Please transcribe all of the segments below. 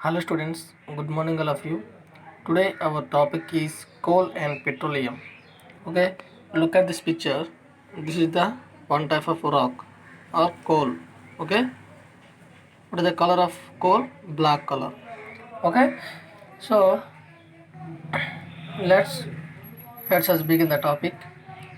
Hello students, good morning all of you. Today our topic is coal and petroleum. Okay, look at this picture. This is the one type of rock or coal. Okay, what is the color of coal? Black color. Okay, so let's let us begin the topic.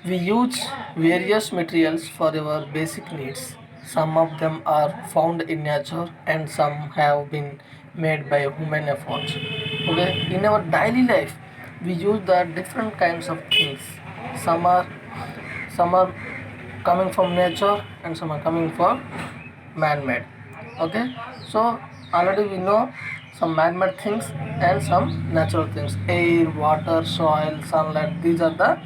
We use various materials for our basic needs. Some of them are found in nature and some have been made by human efforts. Okay, in our daily life, we use the different kinds of things. Some are some are coming from nature and some are coming from man-made. Okay, so already we know some man-made things and some natural things. Air, water, soil, sunlight, these are the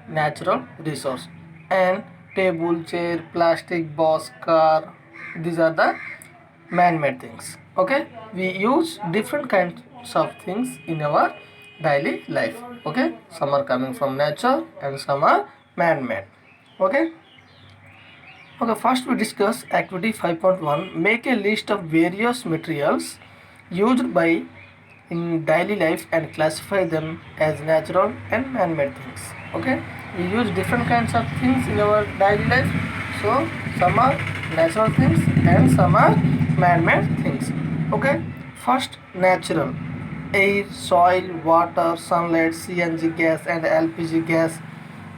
natural resource. And table, chair, plastic, bus, car, these are the man-made things. Okay, we use different kinds of things in our daily life. Okay, some are coming from nature and some are man-made. Okay. Okay, first we discuss activity 5.1. Make a list of various materials used by in daily life and classify them as natural and man-made things. Okay, we use different kinds of things in our daily life. So some are natural things and some are man-made things. Okay, first natural: air, soil, water, sunlight, CNG gas and LPG gas,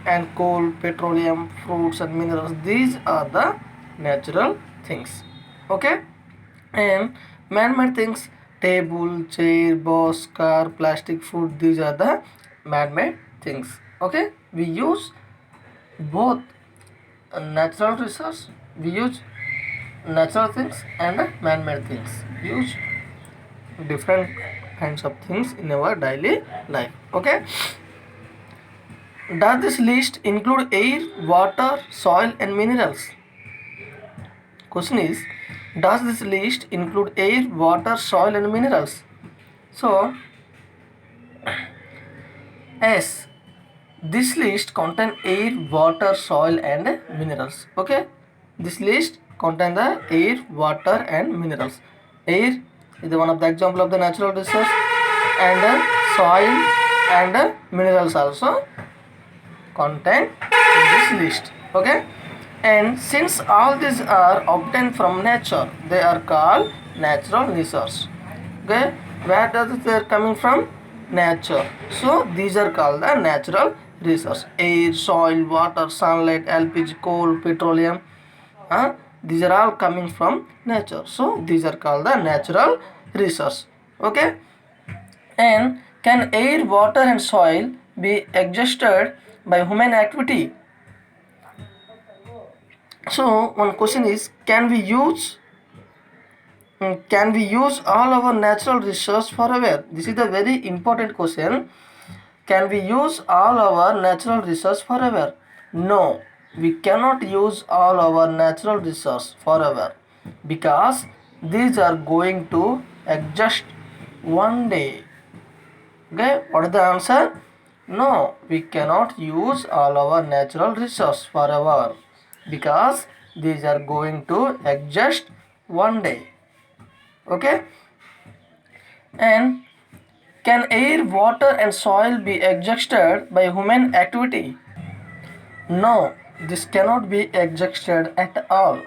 and coal, petroleum, fruits and minerals. These are the natural things. Okay, and man-made things: table, chair, bus, car, plastic, food. These are the man-made things. Okay, we use both natural resource. We use natural things and man-made things. We use different kinds of things in our daily life. Okay, does this list include air, water, soil and minerals? Question is, does this list include air, water, soil and minerals? So, yes, this list contain air, water, soil and minerals. Okay, this list contain the air, water and minerals. Air is one of the example of the natural resource, and soil and minerals also contained in this list. Okay, and since all these are obtained from nature, they are called natural resource. Okay, where does they are coming from? Nature. So these are called the natural resource: air, soil, water, sunlight, LPG, coal, petroleum. These are all coming from nature. So these are called the natural resource. Okay, and can air, water and soil be exhausted by human activity? So one question is, can we use all our natural resource forever? This is the very important question. Can we use all our natural resource forever? No, we cannot use all our natural resource forever because these are going to exhaust one day. Okay, what is the answer? No, we cannot use all our natural resource forever because these are going to exist one day. Okay, and can air, water and soil be exhausted by human activity? No, this cannot be exhausted at all.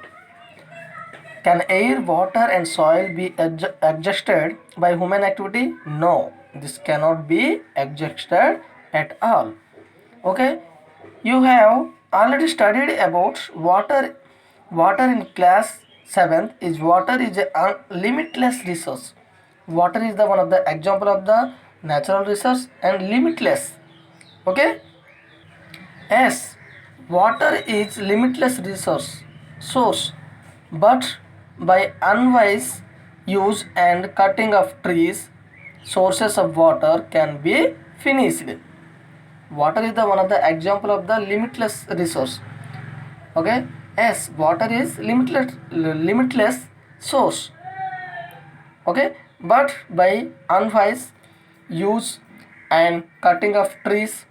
Can air, water and soil be exhausted by human activity? No, this cannot be exhausted at all. Okay, you have already studied about water. Water in class 7th is water is a limitless resource. Water is the one of the example of the natural resource and limitless. Okay, yes, water is limitless resource source, but by unwise use and cutting of trees, sources of water can be finished. Water is the one of the example of the limitless resource. Okay, yes, water is limitless source. Okay, but by unwise use and cutting of trees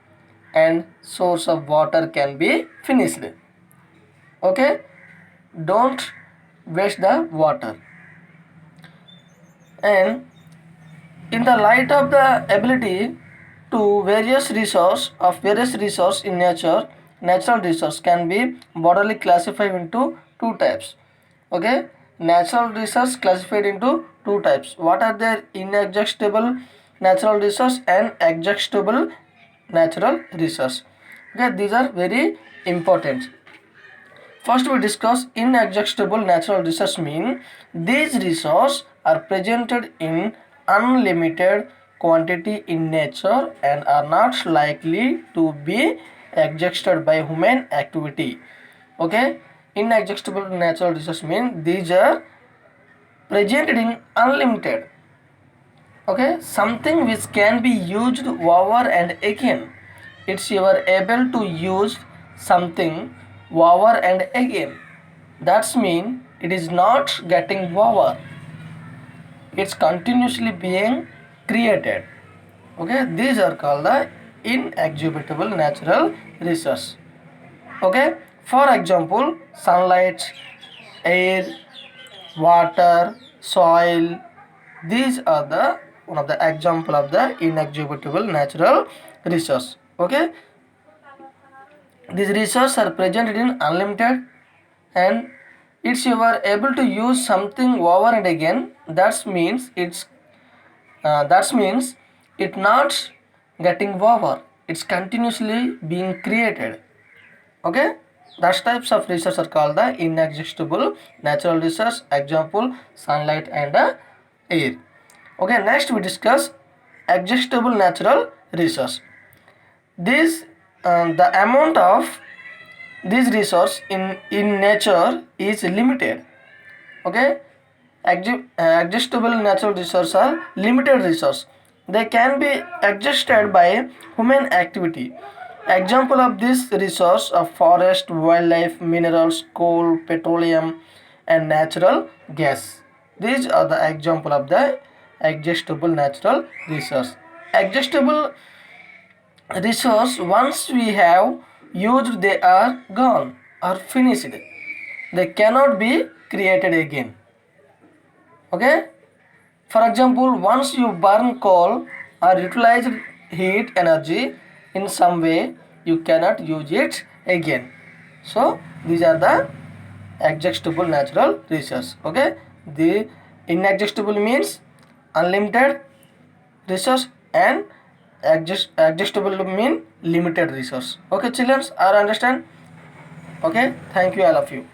and source of water can be finished. Okay, don't waste the water. And In the light of the ability to various resource in nature, natural resource can be broadly classified into two types. Okay, natural resource classified into two types. What are their? Inexhaustible natural resource and exhaustible natural resource. Okay, these are very important. First we discuss inexhaustible natural resources mean these resources are presented in unlimited quantity in nature and are not likely to be exhausted by human activity. Okay, inexhaustible natural resources mean these are presented in unlimited. Okay, something which can be used over and again. It's you are able to use something over and again. That's mean it is not getting over. It's continuously being created. Okay, these are called the inexhaustible natural resource. Okay, for example, sunlight, air, water, soil. These are the one of the example of the inexhaustible natural resource. Okay, these resources are present in unlimited, and it's you are able to use something over and again. That means it not getting over. It's continuously being created. Okay, those types of resources are called the inexhaustible natural resource. Example, sunlight and air. Okay, next we discuss exhaustible natural resource. This the amount of this resource in nature is limited. Okay, exhaustible natural resources are limited resource. They can be adjusted by human activity. Example of this resource of forest, wildlife, minerals, coal, petroleum and natural gas. These are the example of the exhaustible natural resource. Exhaustible resource, once we have used, they are gone or finished. They cannot be created again. Okay, for example, once you burn coal or utilize heat energy in some way, you cannot use it again. So these are the exhaustible natural resource. Okay, the inexhaustible means unlimited resource, and exhaustible mean limited resource. Okay children, are understand? Okay, thank you all of you.